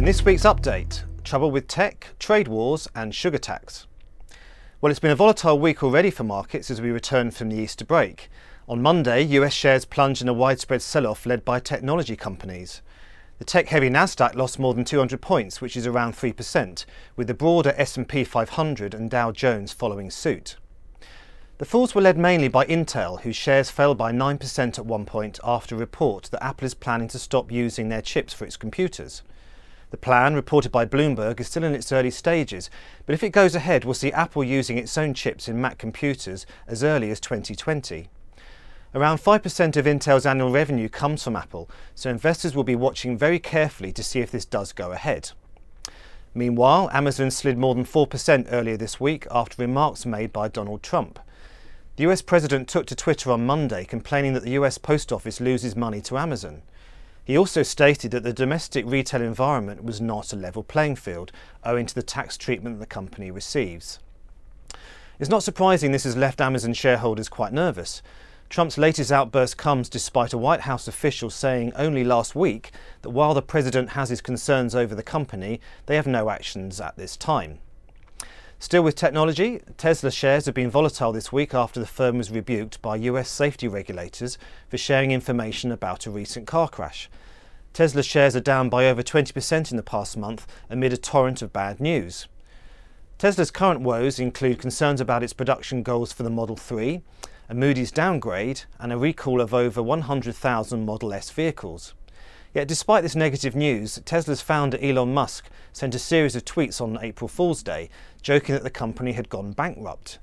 this week's update, trouble with tech, trade wars and sugar tax. Well, it's been a volatile week already for markets as we return from the Easter break. On Monday, US shares plunged in a widespread sell-off led by technology companies. The tech-heavy Nasdaq lost more than 200 points, which is around 3%, with the broader S&P 500 and Dow Jones following suit. The falls were led mainly by Intel, whose shares fell by 9% at one point after a report that Apple is planning to stop using their chips for its computers. The plan, reported by Bloomberg, is still in its early stages, but if it goes ahead, we'll see Apple using its own chips in Mac computers as early as 2020. Around 5% of Intel's annual revenue comes from Apple, so investors will be watching very carefully to see if this does go ahead. Meanwhile, Amazon slid more than 4% earlier this week after remarks made by Donald Trump. The US president took to Twitter on Monday complaining that the US Post Office loses money to Amazon. He also stated that the domestic retail environment was not a level playing field, owing to the tax treatment the company receives. It's not surprising this has left Amazon shareholders quite nervous. Trump's latest outburst comes despite a White House official saying only last week that while the president has his concerns over the company, they have no actions at this time. Still with technology, Tesla shares have been volatile this week after the firm was rebuked by US safety regulators for sharing information about a recent car crash. Tesla shares are down by over 20% in the past month amid a torrent of bad news. Tesla's current woes include concerns about its production goals for the Model 3, a Moody's downgrade, and a recall of over 100,000 Model S vehicles. Yet despite this negative news, Tesla's founder Elon Musk sent a series of tweets on April Fool's Day, joking that the company had gone bankrupt.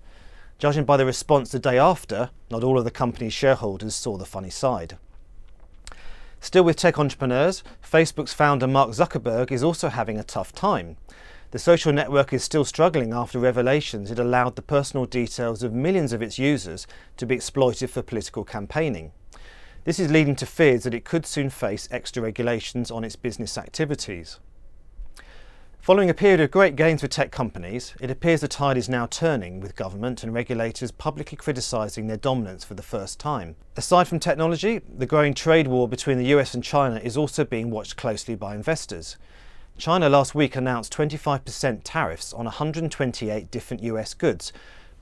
Judging by the response the day after, not all of the company's shareholders saw the funny side. Still with tech entrepreneurs, Facebook's founder Mark Zuckerberg is also having a tough time. The social network is still struggling after revelations it allowed the personal details of millions of its users to be exploited for political campaigning. This is leading to fears that it could soon face extra regulations on its business activities. Following a period of great gains for tech companies, it appears the tide is now turning, with government and regulators publicly criticising their dominance for the first time. Aside from technology, the growing trade war between the US and China is also being watched closely by investors. China last week announced 25% tariffs on 128 different US goods,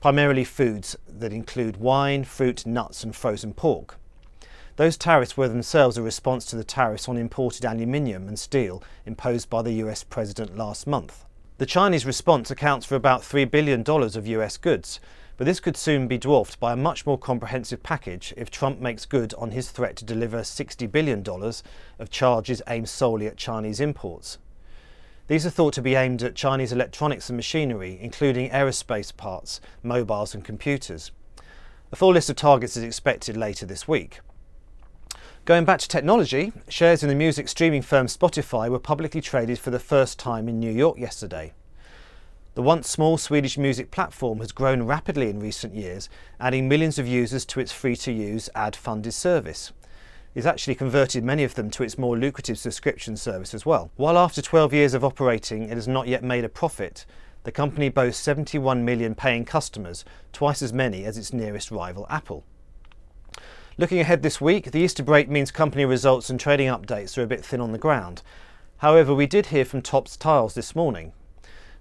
primarily foods that include wine, fruit, nuts and frozen pork. Those tariffs were themselves a response to the tariffs on imported aluminium and steel imposed by the US president last month. The Chinese response accounts for about $3 billion of US goods, but this could soon be dwarfed by a much more comprehensive package if Trump makes good on his threat to deliver $60 billion of charges aimed solely at Chinese imports. These are thought to be aimed at Chinese electronics and machinery, including aerospace parts, mobiles and computers. A full list of targets is expected later this week. Going back to technology, shares in the music streaming firm Spotify were publicly traded for the first time in New York yesterday. The once small Swedish music platform has grown rapidly in recent years, adding millions of users to its free-to-use ad-funded service. It's actually converted many of them to its more lucrative subscription service as well. While after 12 years of operating it has not yet made a profit, the company boasts 71 million paying customers, twice as many as its nearest rival Apple. Looking ahead this week, the Easter break means company results and trading updates are a bit thin on the ground. However, we did hear from Topps Tiles this morning.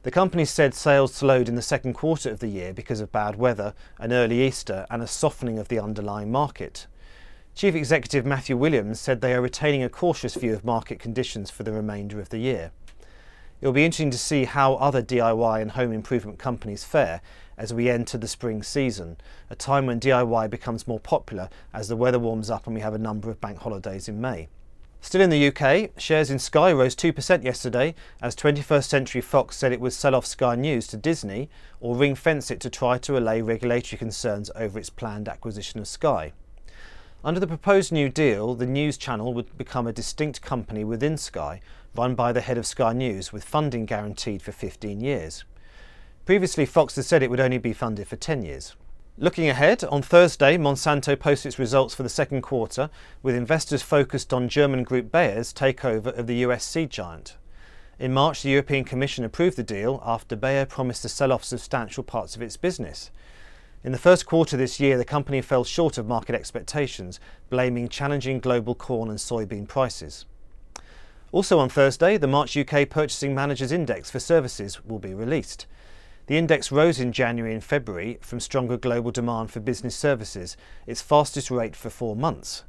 The company said sales slowed in the second quarter of the year because of bad weather, an early Easter and a softening of the underlying market. Chief Executive Matthew Williams said they are retaining a cautious view of market conditions for the remainder of the year. It will be interesting to see how other DIY and home improvement companies fare as we enter the spring season, a time when DIY becomes more popular as the weather warms up and we have a number of bank holidays in May. Still in the UK, shares in Sky rose 2% yesterday as 21st Century Fox said it would sell off Sky News to Disney or ring-fence it to try to allay regulatory concerns over its planned acquisition of Sky. Under the proposed new deal, the news channel would become a distinct company within Sky, run by the head of Sky News, with funding guaranteed for 15 years. Previously, Fox had said it would only be funded for 10 years. Looking ahead, on Thursday, Monsanto posts its results for the second quarter, with investors focused on German group Bayer's takeover of the US seed giant. In March, the European Commission approved the deal after Bayer promised to sell off substantial parts of its business. In the first quarter this year, the company fell short of market expectations, blaming challenging global corn and soybean prices. Also on Thursday, the March UK Purchasing Managers Index for services will be released. The index rose in January and February from stronger global demand for business services, its fastest rate for 4 months.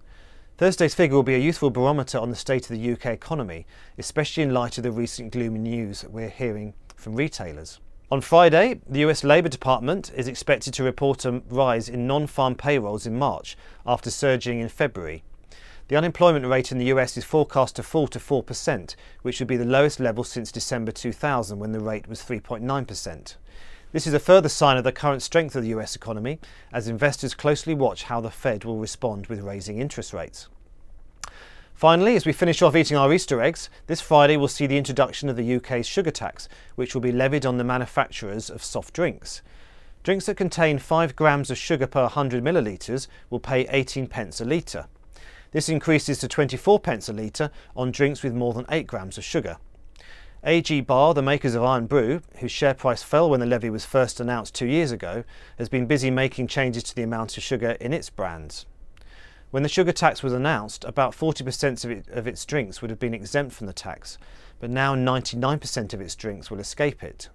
Thursday's figure will be a useful barometer on the state of the UK economy, especially in light of the recent gloomy news we're hearing from retailers. On Friday, the US Labour Department is expected to report a rise in non-farm payrolls in March after surging in February. The unemployment rate in the US is forecast to fall to 4%, which would be the lowest level since December 2000 when the rate was 3.9%. This is a further sign of the current strength of the US economy as investors closely watch how the Fed will respond with raising interest rates. Finally, as we finish off eating our Easter eggs, this Friday we'll see the introduction of the UK's sugar tax, which will be levied on the manufacturers of soft drinks. Drinks that contain 5 grams of sugar per 100 millilitres will pay 18 pence a litre. This increases to 24 pence a litre on drinks with more than 8 grams of sugar. AG Bar, the makers of Iron Brew, whose share price fell when the levy was first announced 2 years ago, has been busy making changes to the amount of sugar in its brands. When the sugar tax was announced, about 40% of its drinks would have been exempt from the tax, but now 99% of its drinks will escape it.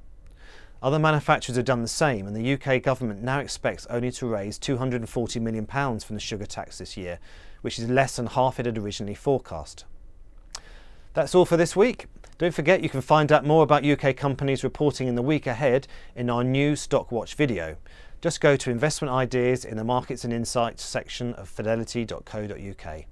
Other manufacturers have done the same, and the UK government now expects only to raise £240 million from the sugar tax this year, which is less than half it had originally forecast. That's all for this week. Don't forget you can find out more about UK companies reporting in the week ahead in our new Stock Watch video. Just go to Investment Ideas in the Markets and Insights section of fidelity.co.uk.